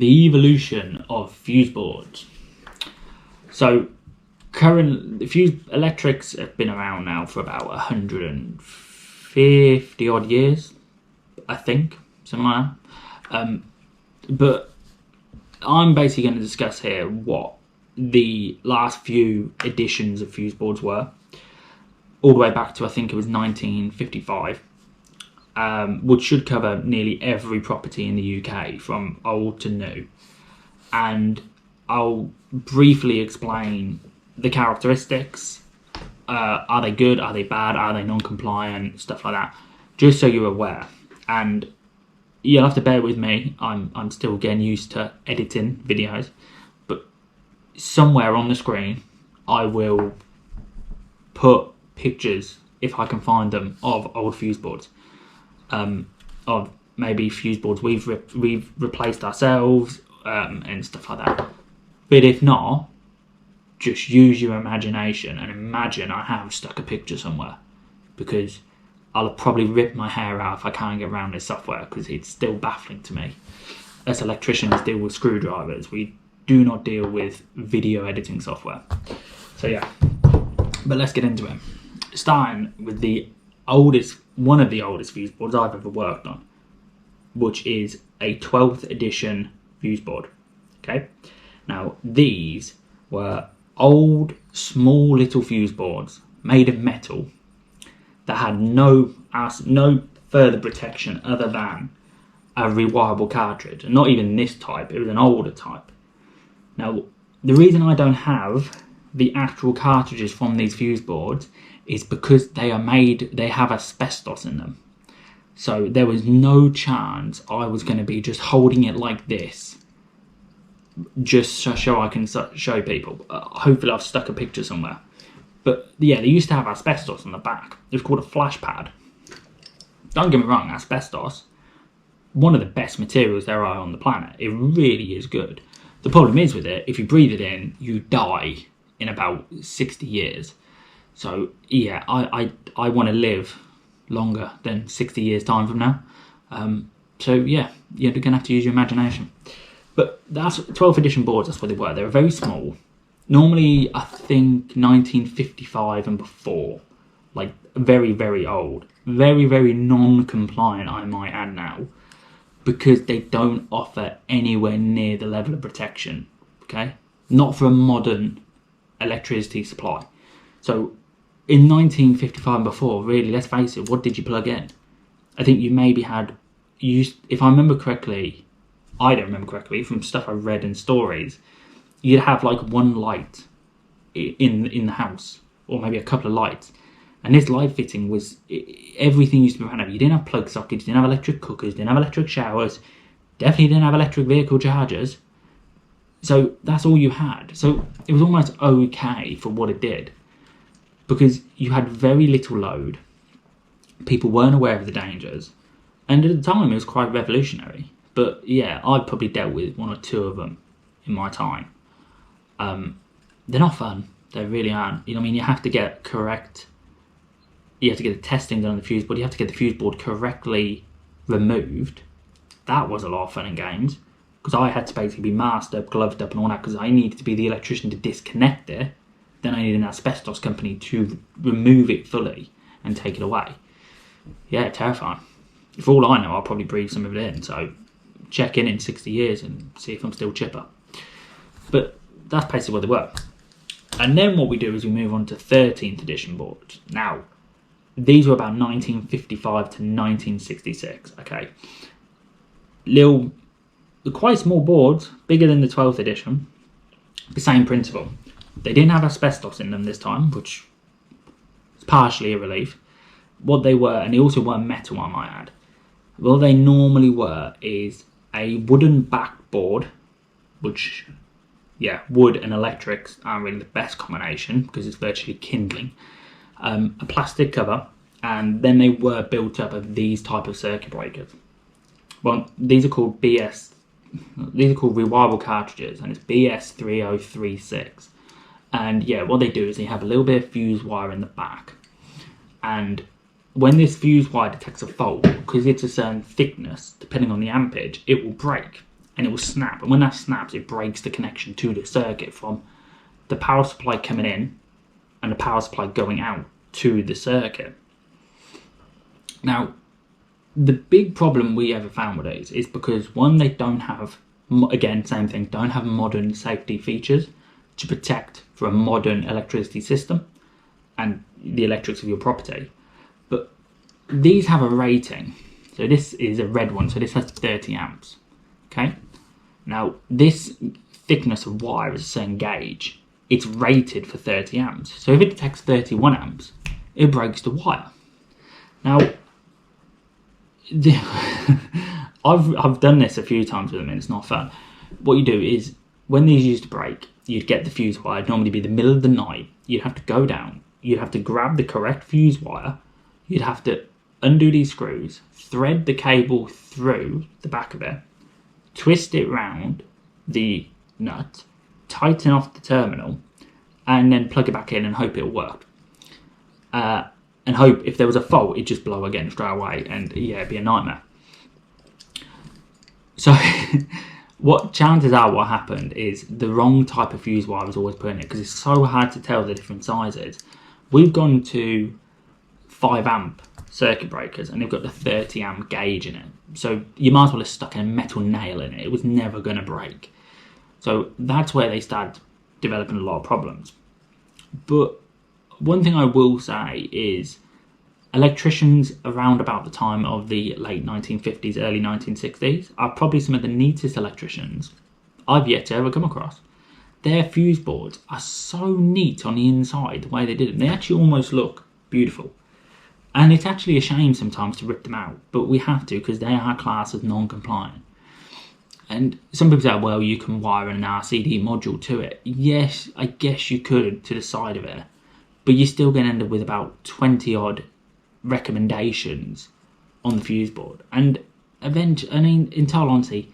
the evolution of fuse boards. So current fuse electrics have been around now for about 150 odd years, I think, something like that. But I'm basically going to discuss here what the last few editions of fuse boards were, all the way back to I think it was 1955, which should cover nearly every property in the UK from old to new. And I'll briefly explain the characteristics. Are they good? Are they bad? Are they non-compliant? Stuff like that, just so you're aware. And you'll have to bear with me. I'm still getting used to editing videos, but somewhere on the screen I will put pictures, if I can find them, of old fuse boards, of maybe fuse boards we've replaced ourselves, and stuff like that. But if not, just use your imagination and imagine I have stuck a picture somewhere, because I'll probably rip my hair out if I can't get around this software, because it's still baffling to me. As electricians deal with screwdrivers, we do not deal with video editing software. So yeah, but let's get into it. Starting with one of the oldest fuse boards I've ever worked on, which is a 12th edition fuse board. Okay, now these were old, small little fuse boards made of metal that had no further protection other than a rewirable cartridge, and not even this type. It was an older type. Now, the reason I don't have the actual cartridges from these fuse boards is because they have asbestos in them. So there was no chance I was going to be just holding it like this, just so I can show people. Hopefully I've stuck a picture somewhere. But yeah, they used to have asbestos on the back. It was called a flash pad. Don't get me wrong, asbestos, one of the best materials there are on the planet. It really is good. The problem is with it, if you breathe it in, you die in about 60 years. So yeah, I want to live longer than 60 years time from now. So yeah, you're going to have to use your imagination. But that's 12th edition boards, that's what they were. They were very small. Normally, I think 1955 and before, like very, very old. Very, very non-compliant, I might add now, because they don't offer anywhere near the level of protection, okay? Not for a modern electricity supply. So in 1955 and before, really, let's face it, what did you plug in? I think you maybe if I remember correctly, I don't remember correctly, from stuff I read in stories, you'd have like one light in the house, or maybe a couple of lights. And this light fitting was, everything used to be random. You didn't have plug sockets, you didn't have electric cookers, didn't have electric showers, definitely didn't have electric vehicle chargers. So that's all you had. So it was almost okay for what it did, because you had very little load. People weren't aware of the dangers. And at the time, it was quite revolutionary. But yeah, I've probably dealt with one or two of them in my time. They're not fun. They really aren't. You know what I mean? You have to get the testing done on the fuse board. You have to get the fuse board correctly removed. That was a lot of fun and games, because I had to basically be masked up, gloved up and all that, because I needed to be the electrician to disconnect it. Then I needed an asbestos company to remove it fully and take it away. Yeah, terrifying. For all I know, I'll probably breathe some of it in. So check in 60 years and see if I'm still chipper. But that's basically what they were. And then what we do is we move on to 13th edition boards. Now, these were about 1955 to 1966, okay. Quite small boards, bigger than the 12th edition. The same principle. They didn't have asbestos in them this time, which is partially a relief. What they were, and they also weren't metal, I might add. What they normally were is a wooden backboard, which, yeah, wood and electrics aren't really the best combination because it's virtually kindling. A plastic cover, and then they were built up of these type of circuit breakers. Well, these are called rewirable cartridges, and it's BS3036. And yeah, what they do is they have a little bit of fuse wire in the back, and when this fuse wire detects a fault, because it's a certain thickness, depending on the ampage, it will break, and it will snap. And when that snaps, it breaks the connection to the circuit from the power supply coming in and the power supply going out to the circuit. Now, the big problem we ever found with these is because, one, they don't have, again, same thing, don't have modern safety features to protect for a modern electricity system and the electrics of your property. But these have a rating. So this is a red one, so this has 30 amps. Okay. Now, this thickness of wire is a certain gauge. It's rated for 30 amps. So if it detects 31 amps, it breaks the wire. Now, I've done this a few times with them and it's not fun. What you do is, when these used to break, you'd get the fuse wire. It'd normally be the middle of the night. You'd have to go down. You'd have to grab the correct fuse wire. You'd have to undo these screws, thread the cable through the back of it, twist it round the nut, tighten off the terminal, and then plug it back in and hope it'll work. And hope if there was a fault, it'd just blow again straight away, and yeah, it'd be a nightmare. So what chances are what happened is the wrong type of fuse wire was always put in it, because it's so hard to tell the different sizes. We've gone to 5 amp circuit breakers and they've got the 30 amp gauge in it. So you might as well have stuck a metal nail in it. It was never going to break. So that's where they started developing a lot of problems. But one thing I will say is electricians around about the time of the late 1950s, early 1960s are probably some of the neatest electricians I've yet to ever come across. Their fuse boards are so neat on the inside, the way they did them. They actually almost look beautiful. And it's actually a shame sometimes to rip them out, but we have to because they are classed as non-compliant. And some people say, well, you can wire an RCD module to it. Yes, I guess you could to the side of it, but you're still going to end up with about 20 odd recommendations on the fuse board. And eventually, I mean, in total honesty,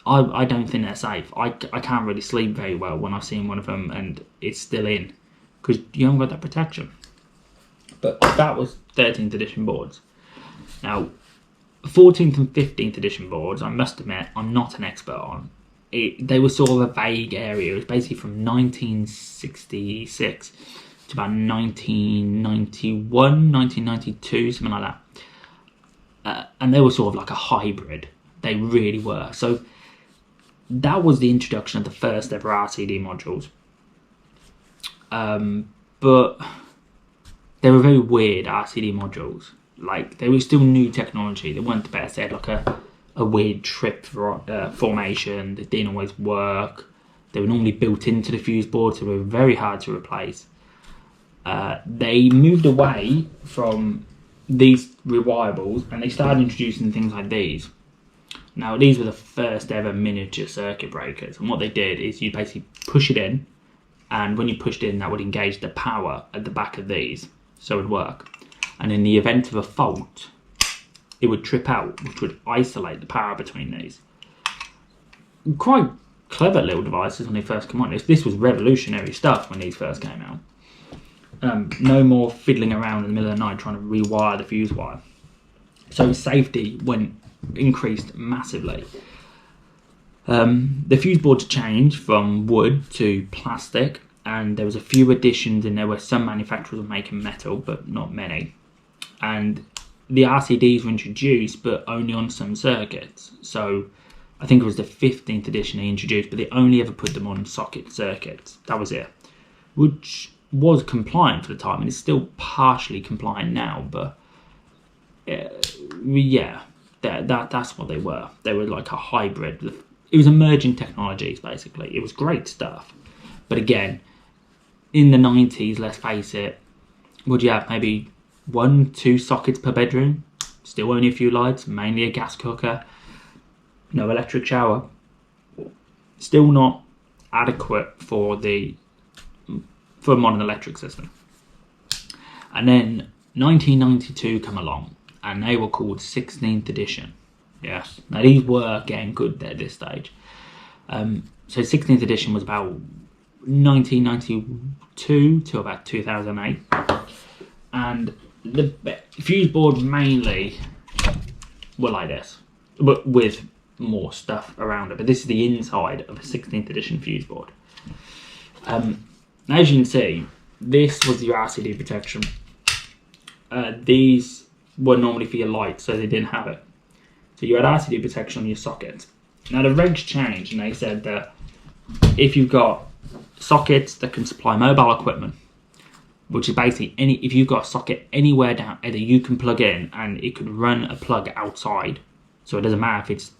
I don't think they're safe. I can't really sleep very well when I've seen one of them and it's still in, because you haven't got that protection. But that was 13th edition boards. Now, 14th and 15th edition boards, I must admit, I'm not an expert on. They were sort of a vague area. It was basically from 1966 to about 1991, 1992, something like that. And they were sort of like a hybrid. They really were. So that was the introduction of the first ever RCD modules. But they were very weird RCD modules. Like, they were still new technology. They weren't the best. They had like a weird trip formation. They didn't always work. They were normally built into the fuse board, so they were very hard to replace. They moved away from these rewireables and they started introducing things like these. Now, these were the first ever miniature circuit breakers, and what they did is you basically push it in, and when you pushed in, that would engage the power at the back of these, so it would work. And in the event of a fault, it would trip out, which would isolate the power between these. Quite clever little devices when they first came on. This was revolutionary stuff when these first came out. No more fiddling around in the middle of the night trying to rewire the fuse wire. So safety increased massively. The fuse boards changed from wood to plastic, and there was a few additions in there where some manufacturers were making metal, but not many. And the RCDs were introduced, but only on some circuits. So I think it was the 15th edition they introduced, but they only ever put them on socket circuits. That was it. Which was compliant for the time, and it's still partially compliant now, but yeah, that's what they were. They were like a hybrid. It was emerging technologies, basically. It was great stuff. But again, in the 90s, let's face it, would you have maybe 1-2 sockets per bedroom? Still only a few lights, mainly a gas cooker, no electric shower. Still not adequate for a modern electric system. And then 1992 come along, and they were called 16th edition. Yes, now these were getting good at this stage. So 16th edition was about 1992 to about 2008, and the fuse board mainly were like this, but with more stuff around it. But this is the inside of a 16th edition fuse board. As you can see, this was your RCD protection. These were normally for your lights, so they didn't have it. So you had RCD protection on your sockets. Now the regs changed, and they said that if you've got sockets that can supply mobile equipment, which is basically if you've got a socket anywhere down, either you can plug in and it could run a plug outside, so it doesn't matter if it's,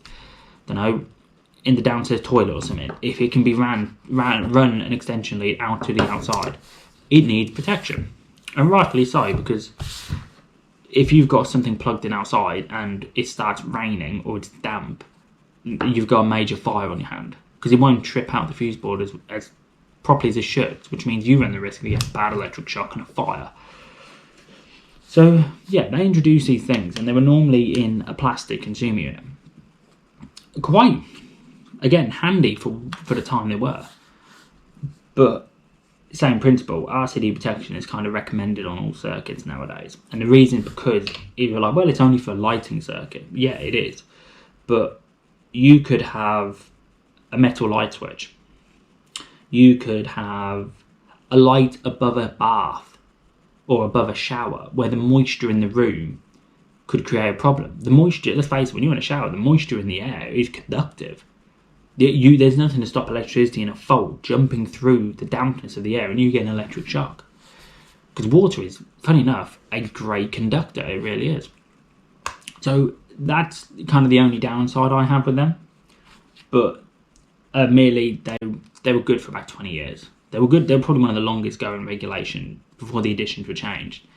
I don't know, in the downstairs toilet or something. If it can be run an extension lead out to the outside, it needs protection, and rightfully so, because if you've got something plugged in outside and it starts raining or it's damp, you've got a major fire on your hand, because it won't trip out the fuse board as properly as it should, which means you run the risk of getting a bad electric shock and a fire. So yeah, they introduced these things, and they were normally in a plastic consumer unit. Quite, again, handy for the time they were. But same principle, RCD protection is kind of recommended on all circuits nowadays. And the reason is because you're like, well, it's only for a lighting circuit. Yeah, it is. But you could have a metal light switch. You could have a light above a bath or above a shower where the moisture in the room could create a problem. The moisture, let's face it, when you're in a shower, the moisture in the air is conductive. There's nothing to stop electricity in a fault jumping through the dampness of the air and you get an electric shock. Because water is, funny enough, a great conductor. It really is. So that's kind of the only downside I have with them. But merely they were good for about 20 years. They were good. They were probably one of the longest going regulation before the editions were changed.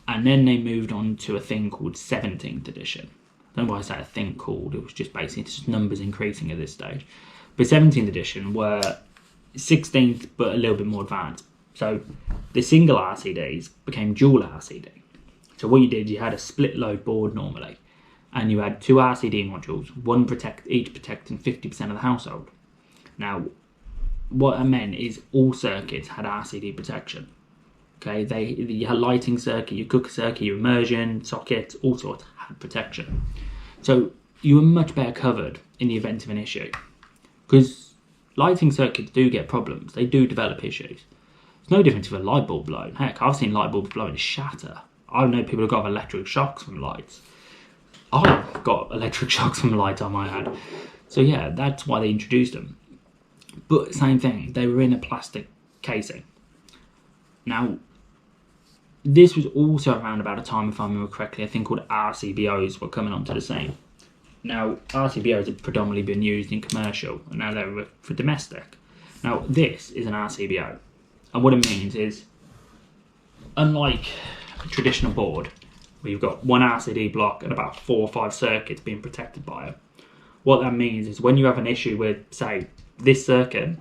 And then they moved on to a thing called 17th edition. I don't know why I say a thing called. It was just basically just numbers increasing at this stage. But 17th edition were 16th, but a little bit more advanced. So the single RCDs became dual RCD. So what you did, you had a split load board normally, and you had two RCD modules, each protecting 50% of the household. Now, what I meant is all circuits had RCD protection. Okay, you had lighting circuit, your cooker circuit, your immersion sockets, all sorts had protection. So you were much better covered in the event of an issue, because lighting circuits do get problems. They do develop issues. It's no different to a light bulb blown. Heck, I've seen light bulbs blown to shatter. I know people who got electric shocks from lights. I've got electric shocks from lights on my head. So yeah, that's why they introduced them. But same thing, they were in a plastic casing. Now, this was also around about a time, if I remember correctly, a thing called RCBOs were coming onto the scene. Now, RCBOs have predominantly been used in commercial, and now they're for domestic. Now, this is an RCBO, and what it means is, unlike a traditional board, where you've got one RCD block and about 4 or 5 circuits being protected by it, what that means is when you have an issue with, say, this circuit,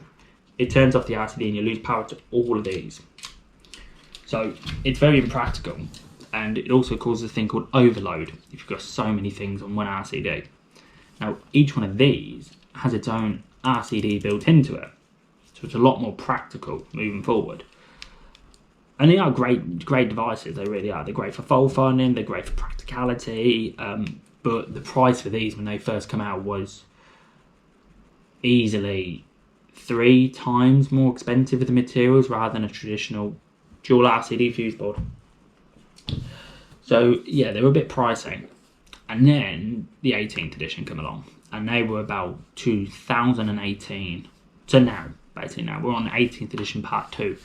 it turns off the RCD and you lose power to all of these. So it's very impractical, and it also causes a thing called overload if you've got so many things on one RCD. Now, each one of these has its own RCD built into it, so it's a lot more practical moving forward. And they are great devices, they really are. They're great for fault finding, they're great for practicality, but the price for these when they first come out was easily 3 times more expensive with the materials rather than a traditional dual RCD fuse board. So yeah, they were a bit pricey. And then the 18th edition come along, and they were about 2018 to now. Basically now we're on the 18th edition part 2,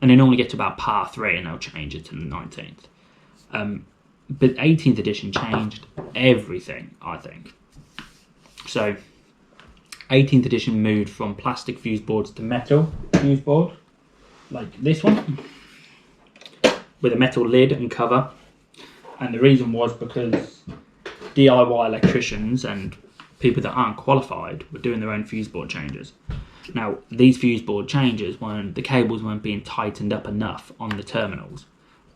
and they normally get to about part 3 and they'll change it to the 19th. But 18th edition changed everything, I think. So 18th edition moved from plastic fuse boards to metal fuse board, like this one, with a metal lid and cover. And the reason was because DIY electricians and people that aren't qualified were doing their own fuse board changes. Now, these fuse board changes, the cables weren't being tightened up enough on the terminals,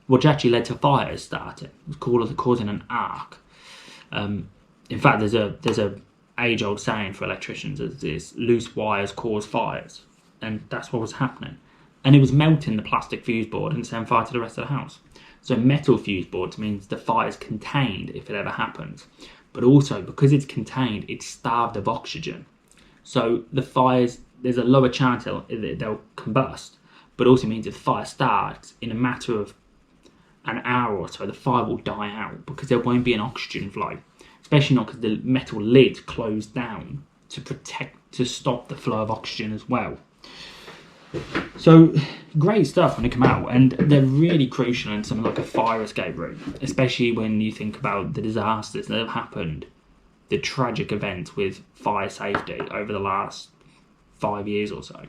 which actually led to fires starting. It was causing an arc. In fact, there's a age-old saying for electricians, is loose wires cause fires, and that's what was happening. And it was melting the plastic fuse board and setting fire to the rest of the house. So metal fuse boards means the fire is contained if it ever happens. but also because it's contained, it's starved of oxygen. So the fires, there's a lower chance they'll combust, but also means if the fire starts in a matter of an hour or so, the fire will die out because there won't be an oxygen flow, especially not because the metal lid's closed down to stop the flow of oxygen as well. So great stuff when they come out, and they're really crucial in something like a fire escape route, especially when you think about the disasters that have happened, the tragic events with fire safety over the last 5 years or so.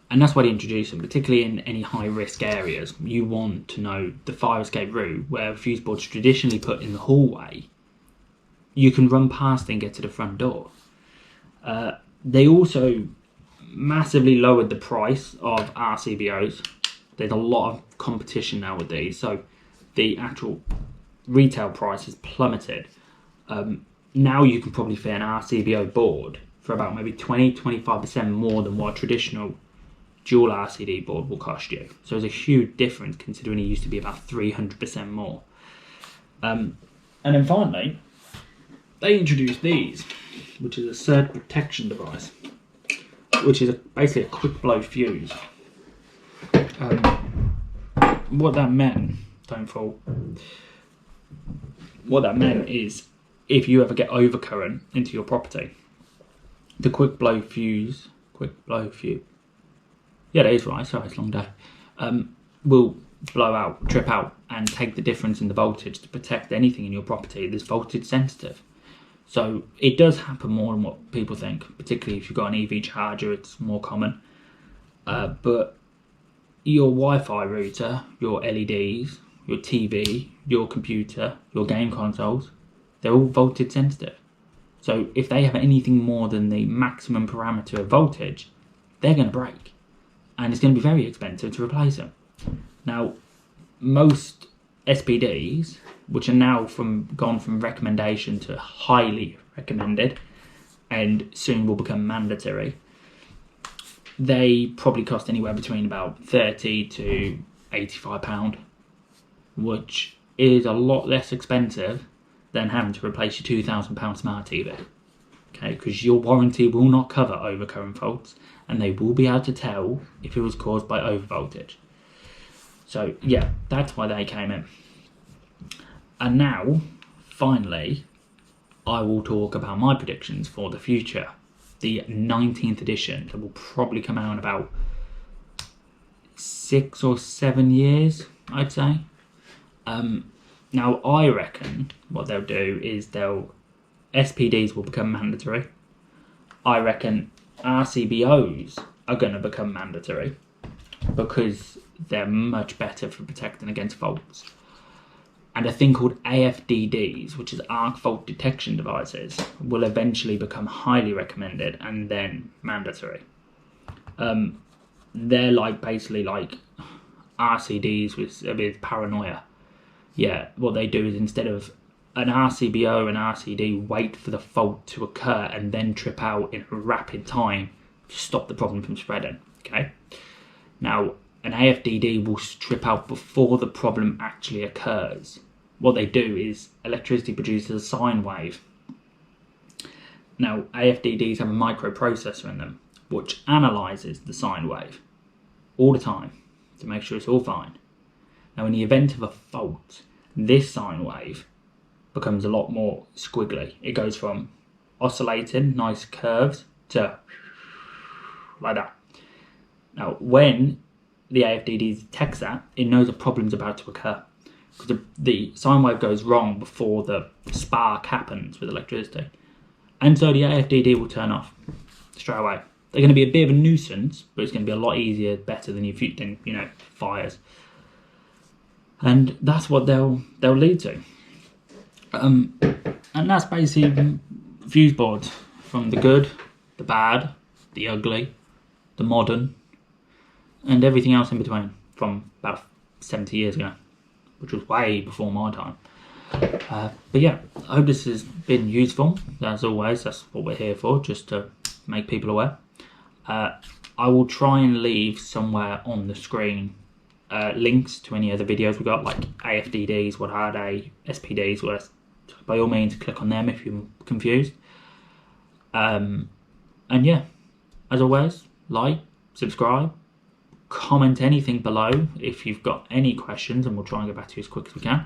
And that's why they introduce them, particularly in any high risk areas. You want to know the fire escape route where fuse boards traditionally put in the hallway. You can run past it and get to the front door. They also massively lowered the price of RCBOs. There's a lot of competition now with these, so the actual retail price has plummeted. Now you can probably fit an RCBO board for about maybe 20-25% more than what a traditional dual RCD board will cost you. So there's a huge difference considering it used to be about 300% more. And then finally, they introduced these, which is a surge protection device, which is basically a quick blow fuse. What that meant, don't fall. What that meant is if you ever get overcurrent into your property, the quick blow fuse, yeah, that is right, sorry, it's a long day, will blow out, trip out, and take the difference in the voltage to protect anything in your property that's voltage sensitive. So it does happen more than what people think, particularly if you've got an EV charger, it's more common. But your Wi-Fi router, your LEDs, your TV, your computer, your game consoles, they're all voltage sensitive. So if they have anything more than the maximum parameter of voltage, they're going to break. And it's going to be very expensive to replace them. Now, most SPDs, which are now gone from recommendation to highly recommended, and soon will become mandatory, they probably cost anywhere between about £30 to £85, which is a lot less expensive than having to replace your £2,000 smart TV. Okay, because your warranty will not cover overcurrent faults, and they will be able to tell if it was caused by overvoltage. So yeah, that's why they came in. And now, finally, I will talk about my predictions for the future. The 19th edition that will probably come out in about 6 or 7 years, I'd say. Now, I reckon what they'll do is SPDs will become mandatory. I reckon RCBOs are going to become mandatory because they're much better for protecting against faults. And a thing called AFDDs, which is arc fault detection devices, will eventually become highly recommended and then mandatory. They're basically like RCDs with paranoia. Yeah, what they do is instead of an RCBO and RCD wait for the fault to occur and then trip out in a rapid time to stop the problem from spreading. Okay. Now, an AFDD will trip out before the problem actually occurs. What they do is electricity produces a sine wave. Now, AFDDs have a microprocessor in them which analyzes the sine wave all the time to make sure it's all fine. Now, in the event of a fault, this sine wave becomes a lot more squiggly. It goes from oscillating, nice curves, to like that. Now, when the AFDD detects that, it knows a problem's about to occur. Because the sine wave goes wrong before the spark happens with electricity. And so the AFDD will turn off straight away. They're going to be a bit of a nuisance, but it's going to be a lot easier, better than fires. And that's what they'll lead to. And that's basically fuse boards, from the good, the bad, the ugly, the modern, and everything else in between, from about 70 years ago, which was way before my time. But yeah, I hope this has been useful. As always, that's what we're here for, just to make people aware. I will try and leave somewhere on the screen links to any other videos we got, like AFDDs, what are they, SPDs, by all means click on them if you're confused. And yeah, as always, like, subscribe, comment anything below if you've got any questions, and we'll try and get back to you as quick as we can.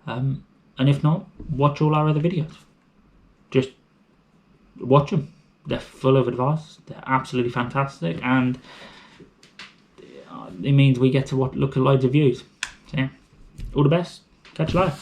And if not, watch all our other videos. Just watch them. They're full of advice. They're absolutely fantastic, and it means we get to look at loads of views. So yeah, all the best. Catch you later.